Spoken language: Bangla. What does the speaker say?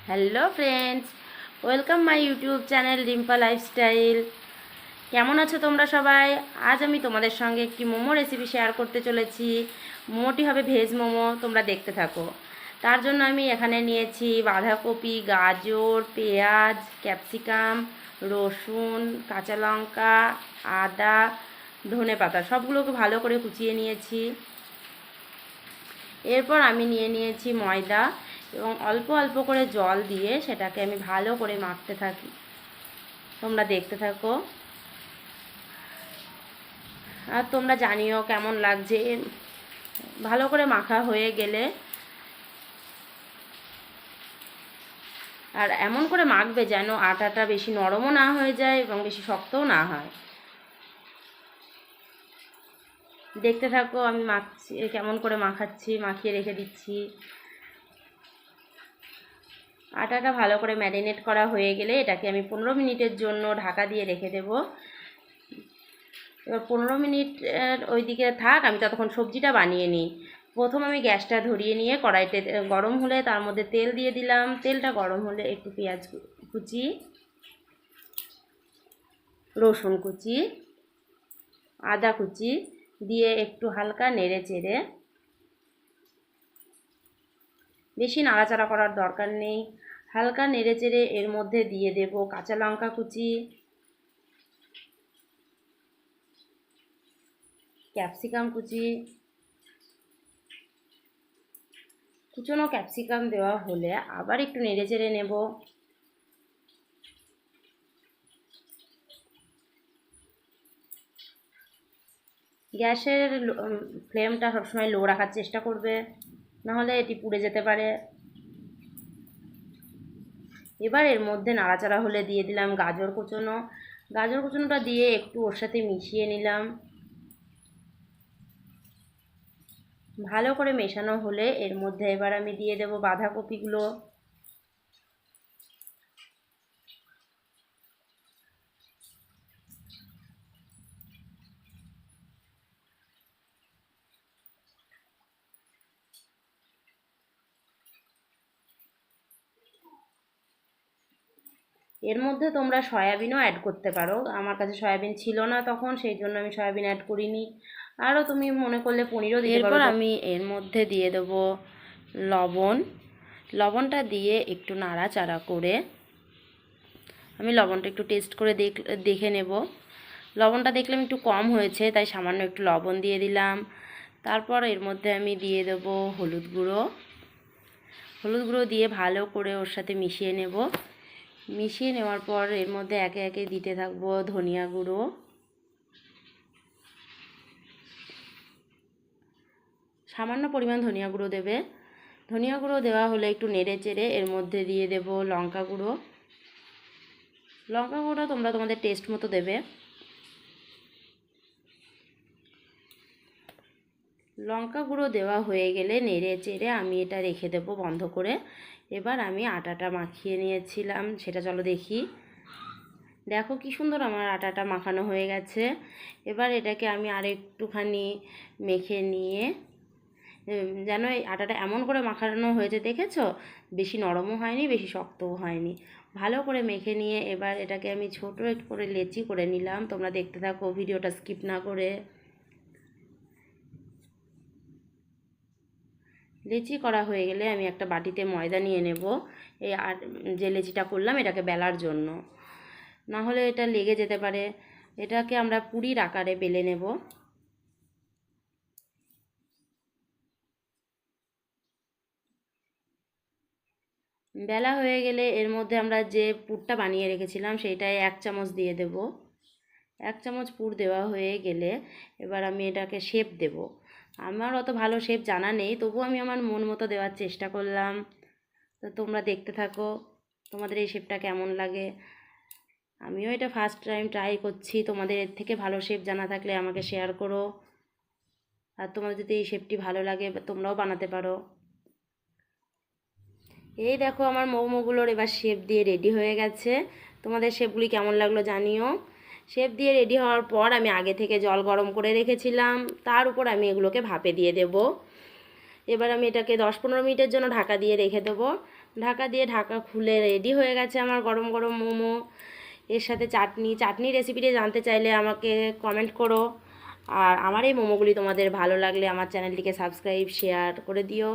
Hello friends, welcome my YouTube channel Rimpa lifestyle. কেমন আছো তোমরা সবাই? আজ আমি তোমাদের সঙ্গে একটি মোমো রেসিপি শেয়ার করতে চলেছি। মোমোটি হবে ভেজ মোমো, তোমরা দেখতে থাকো। তার জন্য আমি এখানে নিয়েছি বাঁধাকপি, গাজর, পেঁয়াজ, ক্যাপসিকাম, রসুন, কাঁচা লঙ্কা, আদা, ধনেপাতা সবগুলোকে ভালো করে কুচিয়ে নিয়েছি। এরপর আমি নিয়ে নিয়েছি ময়দা এবং অল্প অল্প করে জল দিয়ে সেটাকে আমি ভালো করে মাখতে থাকি। তোমরা দেখতে থাকো আর তোমরা জানিও কেমন লাগছে। ভালো করে মাখা হয়ে গেলে আর এমন করে মাখবে যেন আটাটা বেশি নরমও না হয়ে যায় এবং বেশি শক্তও না হয়। দেখতে থাকো আমি মাখছি, কেমন করে মাখাচ্ছি, মাখিয়ে রেখে দিচ্ছি। আটাটা ভালো করে ম্যারিনেট করা হয়ে গেলে এটাকে আমি 15 মিনিটের জন্য ঢাকা দিয়ে রেখে দেব। এবার 15 মিনিট ওই দিকে থাক, আমি ততক্ষণ সবজিটা বানিয়ে নিই। প্রথম আমি গ্যাসটা ধরিয়ে নিয়ে কড়াইতে গরম হলে তার মধ্যে তেল দিয়ে দিলাম। তেলটা গরম হলে একটু পেঁয়াজ কুচি, রসুন কুচি, আদা কুচি দিয়ে একটু হালকা নেড়ে চেড়ে, বেশি নাড়াচাড়া করার দরকার নেই, হালকা নেড়ে চেড়ে এর মধ্যে দিয়ে দেব কাঁচা লঙ্কা কুচি, ক্যাপসিকাম কুচি। কুচনো ক্যাপসিকাম দেওয়া হলে আবার একটু নেড়ে চেড়ে নেব। গ্যাসের ফ্লেমটা সবসময় লো রাখার চেষ্টা করবে, নাহলে এটি পুড়ে যেতে পারে। এবার এর মধ্যে নাড়াচাড়া হলে দিয়ে দিলাম গাজর কুচনো। গাজর কুচনোটা দিয়ে একটু ওর সাথে মিশিয়ে নিলাম। ভালো করে মেশানো হলে এর মধ্যে এবার আমি দিয়ে দেব বাঁধাকপিগুলো। এর মধ্যে তোমরা সয়াবিনও অ্যাড করতে পারো, আমার কাছে সয়াবিন ছিল না তখন, সেই জন্য আমি সয়াবিন অ্যাড করিনি। আরও তুমি মনে করলে পনিরও দিতে পারো। এরপর আমি এর মধ্যে দিয়ে দেবো লবণ। লবণটা দিয়ে একটু নাড়াচাড়া করে আমি লবণটা একটু টেস্ট করে দেখে নেব। লবণটা দেখলাম একটু কম হয়েছে, তাই সামান্য একটু লবণ দিয়ে দিলাম। তারপর এর মধ্যে আমি দিয়ে দেবো হলুদ গুঁড়ো। হলুদ গুঁড়ো দিয়ে ভালো করে ওর সাথে মিশিয়ে নেব। মিশিয়ে নেওয়ার পর এর মধ্যে একে একে দিতে থাকবো ধনিয়া গুঁড়ো, সামান্য পরিমাণ ধনিয়া গুঁড়ো দেবে। ধনিয়া গুঁড়ো দেওয়া হলে একটু নেড়ে চেড়ে এর মধ্যে দিয়ে দেব লঙ্কা গুঁড়ো। লঙ্কা গুঁড়ো তোমরা তোমাদের টেস্ট মতো দেবে। লঙ্কা গুঁড়ো দেওয়া হয়ে গেলে নেড়ে চেড়ে আমি এটা রেখে দেব বন্ধ করে। এবার আমি আটাটা মাখিয়ে নিয়েছিলাম, সেটা চলো দেখি। দেখো কি সুন্দর আমার আটাটা মাখানো হয়ে গেছে। এবার এটাকে আমি আর একটুখানি মেখে নিয়ে, যেন এই আটাটা এমন করে মাখানো হয়েছে দেখেছো, বেশি নরমও হয়নি বেশি শক্তও হয়নি। ভালো করে মেখে নিয়ে এবার এটাকে আমি ছোটো একটু করে লেচি করে নিলাম। তোমরা দেখতে থাকো ভিডিওটা স্কিপ না করে। লেচি করা হয়ে গেলে আমি একটা বাটিতে ময়দা নিয়ে নেব, এই আর যে লেচিটা করলাম এটাকে বেলার জন্য, না হলে এটা লেগে যেতে পারে। এটাকে আমরা পুরির আকারে বেলে নেব। বেলা হয়ে গেলে এর মধ্যে আমরা যে পুরটা বানিয়ে রেখেছিলাম সেইটাই 1 চামচ দিয়ে দেব। 1 চামচ পুর দেওয়া হয়ে গেলে এবার আমি এটাকে শেপ দেব। আমার অত ভালো শেপ জানা নেই, তবু আমি আমার মন মতো দেওয়ার চেষ্টা করলাম। তো তোমরা দেখতে থাকো তোমাদের এই শেপটা কেমন লাগে। আমিও এটা ফার্স্ট টাইম ট্রাই করছি, তোমাদের এর থেকে ভালো শেপ জানা থাকলে আমাকে শেয়ার করো। আর তোমাদের যদি এই শেপটি ভালো লাগে তোমরাও বানাতে পারো। এই দেখো আমার মোমোগুলোর এবার শেপ দিয়ে রেডি হয়ে গেছে। তোমাদের শেপগুলি কেমন লাগলো জানিও। শেপ দিয়ে রেডি হওয়ার পর আমি আগে থেকে জল গরম করে রেখেছিলাম, তার উপর আমি এগুলোকে ভাপে দিয়ে দেব। এবার আমি এটাকে 10-15 মিনিটের জন্য ঢাকা দিয়ে রেখে দেবো। ঢাকা দিয়ে ঢাকা খুলে রেডি হয়ে গেছে আমার গরম গরম মোমো। এর সাথে চাটনি রেসিপিটা জানতে চাইলে আমাকে কমেন্ট করো। আর আমার এই মোমোগুলি তোমাদের ভালো লাগলে আমার চ্যানেলটিকে সাবস্ক্রাইব শেয়ার করে দিও।